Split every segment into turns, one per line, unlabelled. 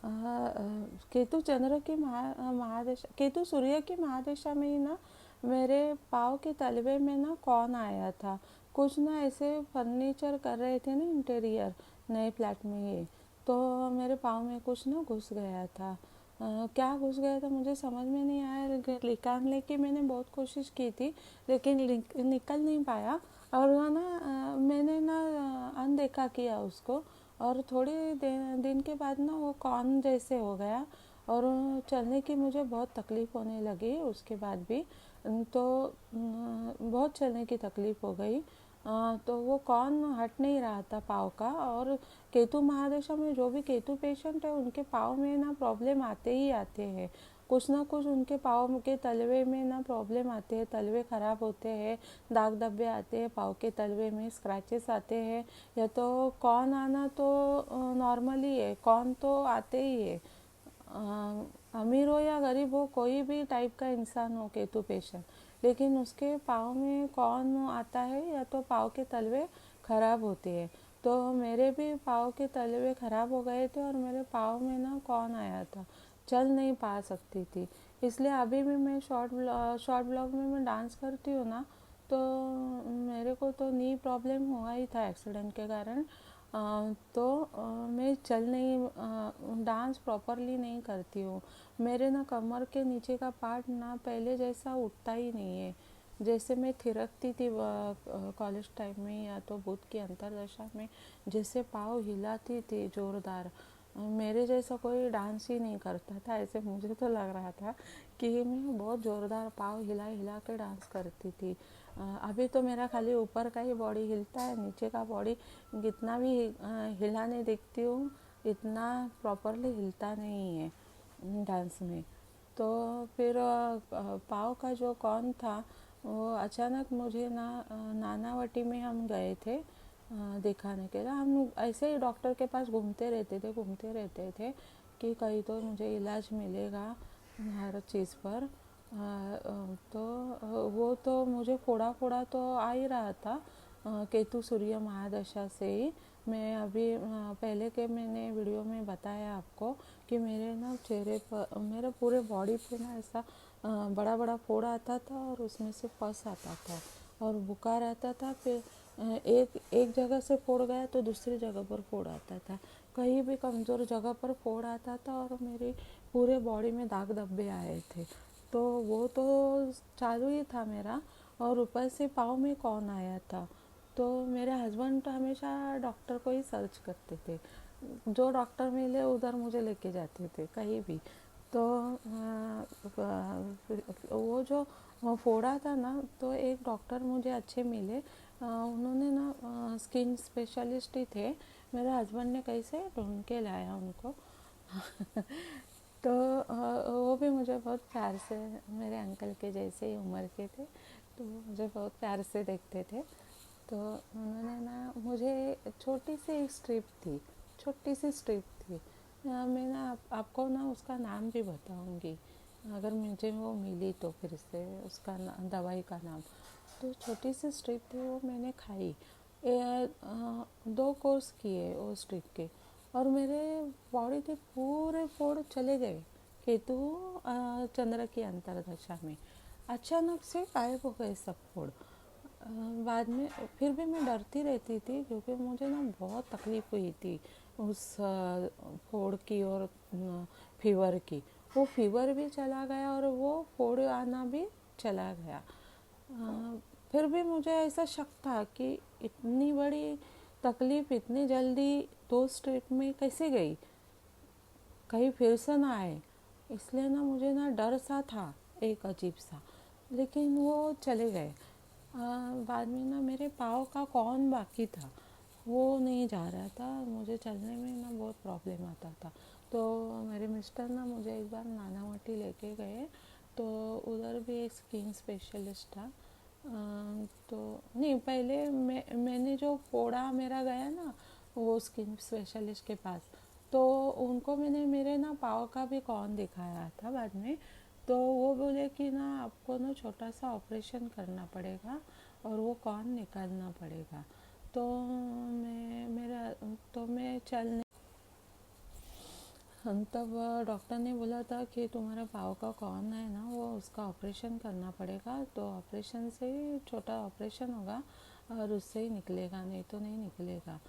केतु चंद्र की महादशा, केतु सूर्य की महादशा में ही ना मेरे पाँव के तलवे में ना कौन आया था। कुछ ना ऐसे फर्नीचर कर रहे थे ना इंटीरियर नए फ्लैट में ये, तो मेरे पाँव में कुछ ना घुस गया था। क्या घुस गया था मुझे समझ में नहीं आया। निकालने की मैंने बहुत कोशिश की थी लेकिन निकल नहीं पाया। और वो ना मैंने ना अनदेखा किया उसको, और थोड़े दिन के बाद ना वो कॉर्न जैसे हो गया और चलने की मुझे बहुत तकलीफ़ होने लगी उसके बाद भी। तो बहुत चलने की तकलीफ़ हो गई। तो वो कॉर्न हट नहीं रहा था पाँव का। और केतु महादशा में जो भी केतु पेशेंट है उनके पाँव में ना प्रॉब्लम आते ही आते हैं। कुछ ना कुछ उनके पाँव के तलवे में ना प्रॉब्लम आते हैं, तलवे ख़राब होते हैं, दाग धब्बे आते हैं, पाँव के तलवे में स्क्रैचेस आते हैं। या तो कौन आना तो नॉर्मली है, कौन तो आते ही है। अमीर हो या गरीब हो, कोई भी टाइप का इंसान हो केतु पेशेंट, लेकिन उसके पाँव में कौन आता है या तो पाँव के तलवे ख़राब होते हैं। तो मेरे भी पाँव के तलवे ख़राब हो गए थे और मेरे पाँव में ना कौन आया था, चल नहीं पा सकती थी। इसलिए अभी भी मैं शॉर्ट ब्लॉग में मैं डांस करती हूँ ना, तो मेरे को तो नी प्रॉब्लम हुआ ही था एक्सीडेंट के कारण। तो मैं चल नहीं, डांस प्रॉपरली नहीं करती हूँ। मेरे ना कमर के नीचे का पार्ट ना पहले जैसा उठता ही नहीं है। जैसे मैं थिरकती थी कॉलेज टाइम में या तो बुध की अंतरदशा में, जैसे पाँव हिलाती थी ज़ोरदार, मेरे जैसा कोई डांस ही नहीं करता था। ऐसे मुझे तो लग रहा था कि मैं बहुत ज़ोरदार पाँव हिला हिला के डांस करती थी। अभी तो मेरा खाली ऊपर का ही बॉडी हिलता है, नीचे का बॉडी कितना भी हिलाने देखती हूँ इतना प्रॉपरली हिलता नहीं है डांस में। तो फिर पाँव का जो कौन था वो अचानक मुझे ना नानावटी में हम गए थे दिखाने के लिए। हम ऐसे ही डॉक्टर के पास घूमते रहते थे कि कहीं तो मुझे इलाज मिलेगा हर चीज़ पर। तो वो तो मुझे फोड़ा फोड़ा तो आ ही रहा था केतु सूर्य महादशा से ही। मैं अभी पहले के मैंने वीडियो में बताया आपको कि मेरे ना चेहरे पर, मेरे पूरे बॉडी पे ना ऐसा बड़ा बड़ा फोड़ आता था और उसमें से पस आता था और बुखार आता था। फिर एक एक जगह से फोड़ गया तो दूसरी जगह पर फोड़ आता था, कहीं भी कमज़ोर जगह पर फोड़ आता था और मेरी पूरे बॉडी में दाग धब्बे आए थे। तो वो तो चालू ही था मेरा, और ऊपर से पाँव में कौन आया था। तो मेरे हस्बैंड तो हमेशा डॉक्टर को ही सर्च करते थे, जो डॉक्टर मिले उधर मुझे लेके जाते थे कहीं भी। तो वो जो फोड़ा था ना, तो एक डॉक्टर मुझे अच्छे मिले। उन्होंने ना स्किन स्पेशलिस्ट ही थे। मेरे हस्बैंड ने कैसे ढूंढ के लाया उनको तो वो भी मुझे बहुत प्यार से, मेरे अंकल के जैसे ही उम्र के थे, तो मुझे बहुत प्यार से देखते थे। तो उन्होंने ना मुझे छोटी सी एक स्ट्रिप थी, छोटी सी स्ट्रिप थी। मैं ना आपको ना उसका नाम भी बताऊंगी अगर मुझे वो मिली तो, फिर से उसका दवाई का नाम। तो छोटी सी स्ट्रिप थी, वो मैंने खाई। 2 कोर्स किए वो स्ट्रिप के, और मेरे बॉडी के पूरे फोड़ चले गए केतु चंद्र की अंतरदशा में। अचानक से गायब हो गए सब फोड़। बाद में फिर भी मैं डरती रहती थी क्योंकि मुझे ना बहुत तकलीफ़ हुई थी उस फोड़ की और फीवर की। वो फीवर भी चला गया और वो फोड़ आना भी चला गया। फिर भी मुझे ऐसा शक था कि इतनी बड़ी तकलीफ़ इतनी जल्दी 2 स्ट्रिप में कैसे गई, कहीं फिर से ना आए। इसलिए ना मुझे ना डर सा था एक अजीब सा, लेकिन वो चले गए। बाद में ना मेरे पाँव का कौन बाकी था वो नहीं जा रहा था, मुझे चलने में ना बहुत प्रॉब्लम आता था। तो मेरे मिस्टर ना मुझे एक बार नानावटी लेके गए, तो उधर भी एक स्किन स्पेशलिस्ट था। तो नहीं, पहले मैंने जो फोड़ा मेरा गया ना वो स्किन स्पेशलिस्ट के पास, तो उनको मैंने मेरे ना पाँव का भी कौन दिखाया था बाद में। तो वो बोले कि ना आपको ना छोटा सा ऑपरेशन करना पड़ेगा और वो कौन निकालना पड़ेगा। तो मैं चल हम तब डॉक्टर ने बोला था कि तुम्हारा पाँव का कौन है ना, वो उसका ऑपरेशन करना पड़ेगा, तो ऑपरेशन से छोटा ऑपरेशन होगा और उससे ही निकलेगा, नहीं तो नहीं निकलेगा।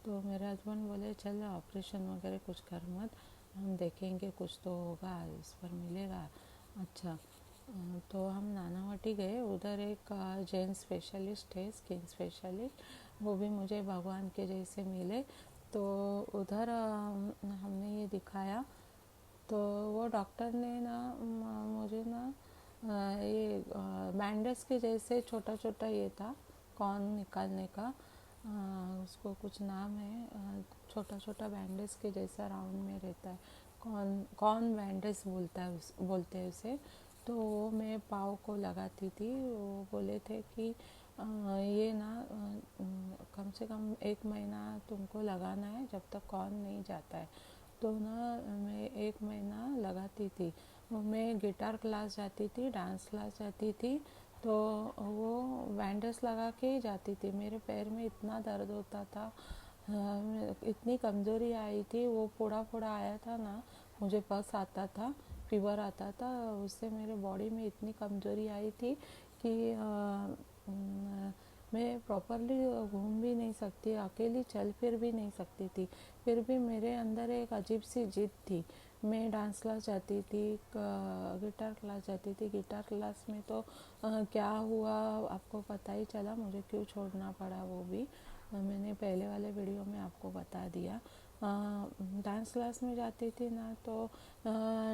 तो मेरे हस्बैंड बोले चल ऑपरेशन वगैरह कुछ कर मत, हम देखेंगे कुछ तो होगा इस पर मिलेगा। अच्छा, तो हम नानावटी गए, उधर एक जैन स्पेशलिस्ट है, स्किन स्पेशलिस्ट, वो भी मुझे भगवान के जैसे मिले। तो उधर हमने ये दिखाया, तो वो डॉक्टर ने ना मुझे ना ये बैंडेज के जैसे छोटा छोटा ये था, कॉर्न निकालने का, उसको कुछ नाम है, छोटा छोटा बैंडेज के जैसा राउंड में रहता है, कॉर्न कॉर्न बैंडेज बोलते हैं उसे। तो वो मैं पाँव को लगाती थी। वो बोले थे कि ये ना कम से कम 1 महीना तुमको लगाना है जब तक कॉर्न नहीं जाता है। तो ना मैं 1 महीना लगाती थी। मैं गिटार क्लास जाती थी, डांस क्लास जाती थी, तो वो बैंडेज लगा के ही जाती थी। मेरे पैर में इतना दर्द होता था, इतनी कमज़ोरी आई थी, वो फोड़ा फोड़ा आया था ना, मुझे पस आता था, फीवर आता था, उससे मेरे बॉडी में इतनी कमज़ोरी आई थी कि मैं प्रॉपरली घूम भी नहीं सकती, अकेली चल फिर भी नहीं सकती थी। फिर भी मेरे अंदर एक अजीब सी जिद थी। मैं डांस क्लास जाती थी, गिटार क्लास जाती थी। गिटार क्लास में तो क्या हुआ आपको पता ही चला, मुझे क्यों छोड़ना पड़ा वो भी मैंने पहले वाले वीडियो में आपको बता दिया। डांस क्लास में जाती थी ना, तो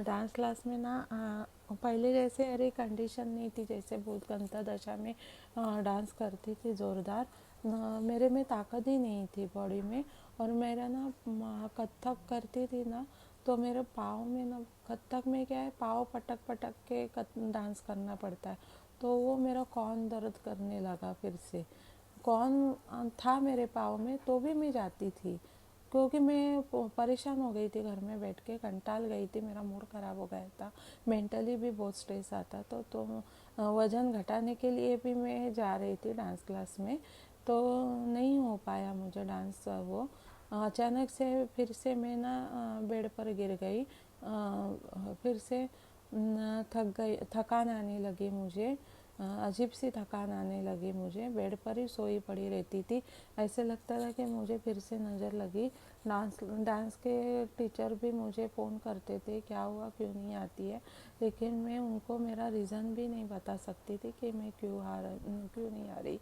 डांस क्लास में ना पहले जैसे अरे कंडीशन नहीं थी, जैसे भूत गंता दशा में डांस करती थी ज़ोरदार, मेरे में ताकत ही नहीं थी बॉडी में। और मेरा ना कथक करती थी ना, तो मेरे पाँव में ना, कथक में क्या है, पाँव पटक पटक के डांस करना पड़ता है, तो वो मेरा कौन दर्द करने लगा फिर से। कौन था मेरे पाँव में तो भी मैं जाती थी, क्योंकि मैं परेशान हो गई थी, घर में बैठ के कंटाल गई थी, मेरा मूड ख़राब हो गया था, मेंटली भी बहुत स्ट्रेस आता तो वज़न घटाने के लिए भी मैं जा रही थी डांस क्लास में, तो नहीं हो पाया मुझे डांस। वो अचानक से फिर से मैं ना बेड पर गिर गई, फिर से थक गई, थकान आने लगी मुझे, अजीब सी थकान आने लगी मुझे, बेड पर ही सोई पड़ी रहती थी। ऐसे लगता था कि मुझे फिर से नज़र लगी। डांस डांस के टीचर भी मुझे फ़ोन करते थे, क्या हुआ क्यों नहीं आती है, लेकिन मैं उनको मेरा रीज़न भी नहीं बता सकती थी कि मैं क्यों नहीं आ रही,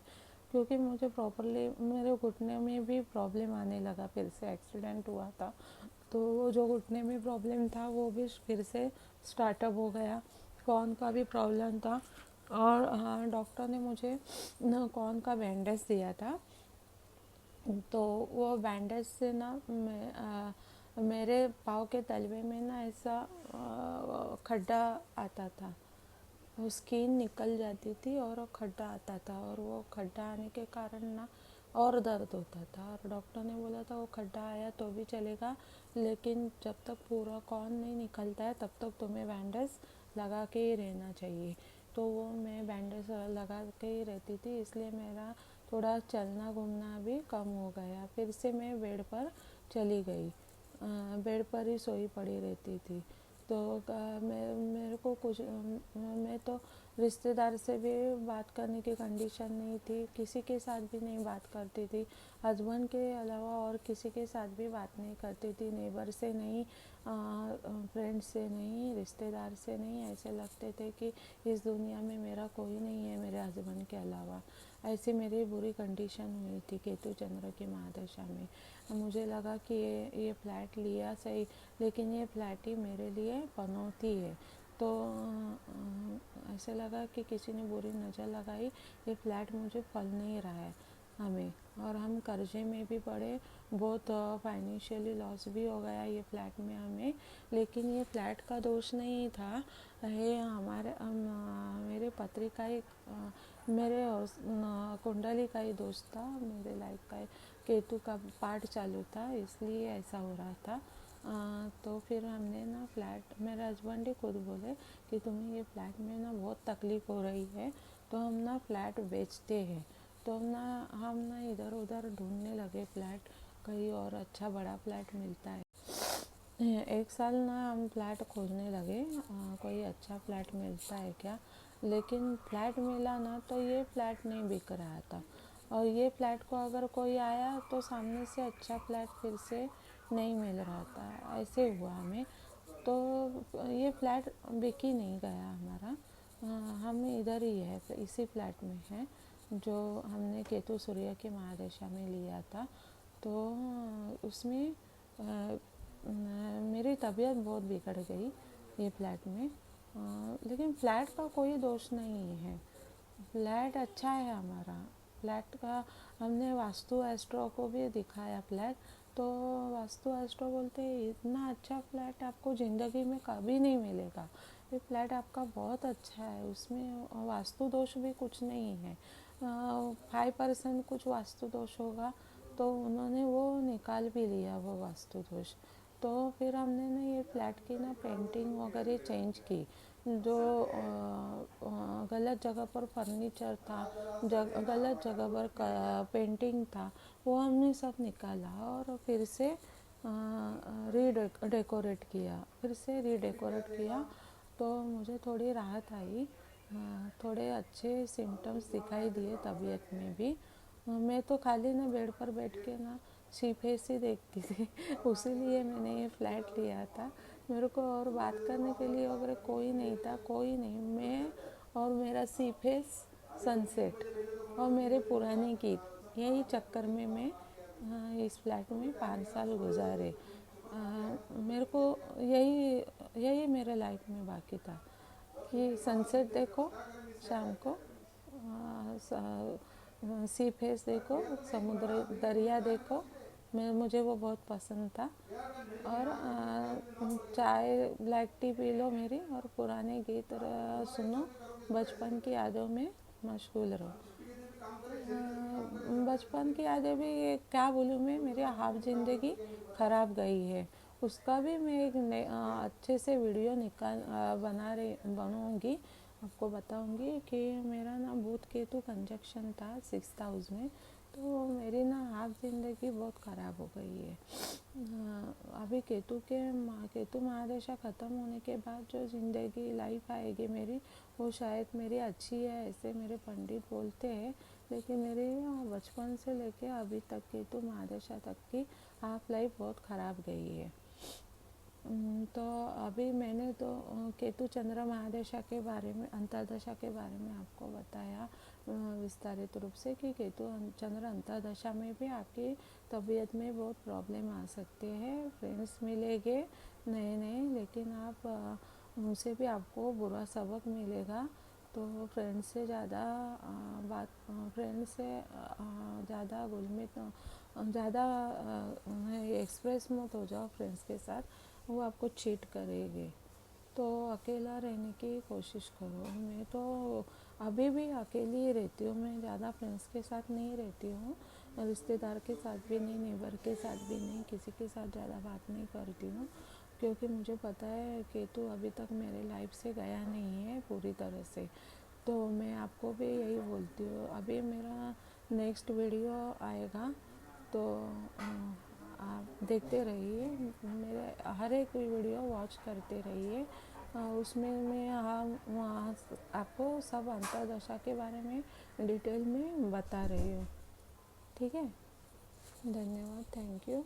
क्योंकि मुझे प्रॉपरली मेरे घुटने में भी प्रॉब्लम आने लगा, फिर से एक्सीडेंट हुआ था, तो वो जो घुटने में प्रॉब्लम था वो भी फिर से स्टार्टअप हो गया। कौन का भी प्रॉब्लम था, और हाँ, डॉक्टर ने मुझे न कौन का बैंडेज दिया था, तो वो बैंडेज से ना मेरे पाँव के तलवे में ना ऐसा खड्डा आता था, वो स्किन निकल जाती थी और वो खड्डा आता था, और वो खड्डा आने के कारण ना और दर्द होता था। और डॉक्टर ने बोला था वो खड्डा आया तो भी चलेगा, लेकिन जब तक पूरा कॉर्न नहीं निकलता है तब तक तुम्हें बैंडेज लगा के ही रहना चाहिए। तो वो मैं बैंडेज लगा के ही रहती थी, इसलिए मेरा थोड़ा चलना घूमना भी कम हो गया। फिर से मैं बेड पर चली गई, बेड पर ही सोई पड़ी रहती थी। तो मेरे को कुछ मैं तो रिश्तेदार से भी बात करने की कंडीशन नहीं थी, किसी के साथ भी नहीं बात करती थी, हस्बैंड के अलावा और किसी के साथ भी बात नहीं करती थी, नेबर से नहीं, फ्रेंड से नहीं, रिश्तेदार से नहीं। ऐसे लगते थे कि इस दुनिया में मेरा कोई नहीं है मेरे हस्बैंड के अलावा। ऐसी मेरी बुरी कंडीशन हुई थी केतु चंद्र की महादशा में। मुझे लगा कि ये फ्लैट लिया सही, लेकिन ये फ्लैट ही मेरे लिए पनौती है। तो ऐसे लगा कि किसी ने बुरी नज़र लगाई, ये फ्लैट मुझे फल नहीं रहा है हमें, और हम कर्जे में भी पड़े, बहुत फाइनेंशियली लॉस भी हो गया ये फ्लैट में हमें। लेकिन ये फ्लैट का दोष नहीं था, ये मेरे पत्री का ही मेरे कुंडली का ही दोष था, मेरे लाइफ का केतु का पार्ट चालू था, इसलिए ऐसा हो रहा था। तो फिर हमने ना फ्लैट, मेरे हस्बैंड ही खुद बोले कि तुम्हें ये फ्लैट में ना बहुत तकलीफ़ हो रही है, तो हम ना फ्लैट बेचते हैं। तो हम ना इधर उधर ढूंढने लगे फ्लैट, कहीं और अच्छा बड़ा फ्लैट मिलता है एक साल ना हम फ्लैट खोजने लगे, कोई अच्छा फ्लैट मिलता है क्या। लेकिन फ्लैट मिला ना तो ये फ्लैट नहीं बिक रहा था, और ये फ्लैट को अगर कोई आया तो सामने से अच्छा फ्लैट फिर से नहीं मिल रहा था, ऐसे हुआ हमें। तो ये फ्लैट बिक ही नहीं गया हमारा। हम इधर ही है, इसी फ्लैट में है जो हमने केतु सूर्य की महादशा में लिया था। तो उसमें मेरी तबीयत बहुत बिगड़ गई ये फ्लैट में। लेकिन फ्लैट का कोई दोष नहीं है, फ्लैट अच्छा है हमारा। फ्लैट का हमने वास्तु एस्ट्रो को भी दिखाया फ्लैट, तो वास्तु एस्ट्रो बोलते हैं इतना अच्छा फ्लैट आपको ज़िंदगी में कभी नहीं मिलेगा, ये फ्लैट आपका बहुत अच्छा है, उसमें वास्तु दोष भी कुछ नहीं है। 5% कुछ वास्तु दोष होगा, तो उन्होंने वो निकाल भी लिया वो वास्तु दोष। तो फिर हमने ना ये फ्लैट की ना पेंटिंग वगैरह चेंज की, जो गलत जगह पर फर्नीचर था, गलत जगह पर पेंटिंग था, वो हमने सब निकाला और फिर से रीडेकोरेट किया, तो मुझे थोड़ी राहत आई। थोड़े अच्छे सिम्टम्स दिखाई दिए तबीयत में भी। मैं तो खाली ना बेड पर बैठ के ना सी फेस ही देखती थी उसीलिए मैंने ये फ्लैट लिया था। मेरे को और बात करने के लिए वगैरह कोई नहीं था, कोई नहीं, मैं और मेरा सी फेस, सनसेट और मेरे पुराने गीत, यही चक्कर में मैं इस फ्लैट में 5 साल गुजारे। मेरे को यही यही मेरे लाइफ में बाकी था कि सनसेट देखो शाम को, सी फेस देखो, समुद्र दरिया देखो, मुझे वो बहुत पसंद था। और चाय ब्लैक टी पी लो मेरी, और पुराने गीत सुनो, बचपन की यादों में मशगूल रहो। बचपन की यादें भी क्या बोलूँ मैं, मेरी हाफ ज़िंदगी ख़राब गई है, उसका भी मैं एक अच्छे से वीडियो बनाऊँगी, आपको बताऊँगी कि मेरा ना बुध केतु कंजक्शन था 6th हाउस में, तो मेरी ना हाफ ज़िंदगी बहुत ख़राब हो गई है। अभी केतु महादशा ख़त्म होने के बाद जो ज़िंदगी लाइफ आएगी मेरी, वो शायद मेरी अच्छी है ऐसे मेरे पंडित बोलते हैं। लेकिन मेरे बचपन से लेके अभी तक केतु महादशा तक की हाफ लाइफ बहुत ख़राब गई है। तो अभी मैंने तो केतु चंद्र महादशा के बारे में, अंतर्दशा के बारे में आपको बताया विस्तारित रूप से कि केतु चंद्र अंतर्दशा में भी आपकी तबीयत में बहुत प्रॉब्लम आ सकते हैं। फ्रेंड्स मिलेंगे नए नए, लेकिन आप उनसे भी आपको बुरा सबक मिलेगा। तो फ्रेंड से ज़्यादा ज़्यादा घुल मिल, ज़्यादा एक्सप्रेस मत हो जाओ फ्रेंड्स के साथ, वो आपको चीट करेंगे। तो अकेला रहने की कोशिश करो। मैं तो अभी भी अकेली ही रहती हूँ, मैं ज़्यादा फ्रेंड्स के साथ नहीं रहती हूँ, रिश्तेदार के साथ भी नहीं, नेबर के साथ भी नहीं, किसी के साथ ज़्यादा बात नहीं करती हूँ, क्योंकि मुझे पता है केतु अभी तक मेरे लाइफ से गया नहीं है पूरी तरह से। तो मैं आपको भी यही बोलती हूँ, अभी मेरा नेक्स्ट वीडियो आएगा, तो आप देखते रहिए, मेरे हर एक वीडियो वॉच करते रहिए। उसमें मैं वहाँ आपको सब अंतर्दशा के बारे में डिटेल में बता रही हूँ। ठीक है, धन्यवाद, थैंक यू।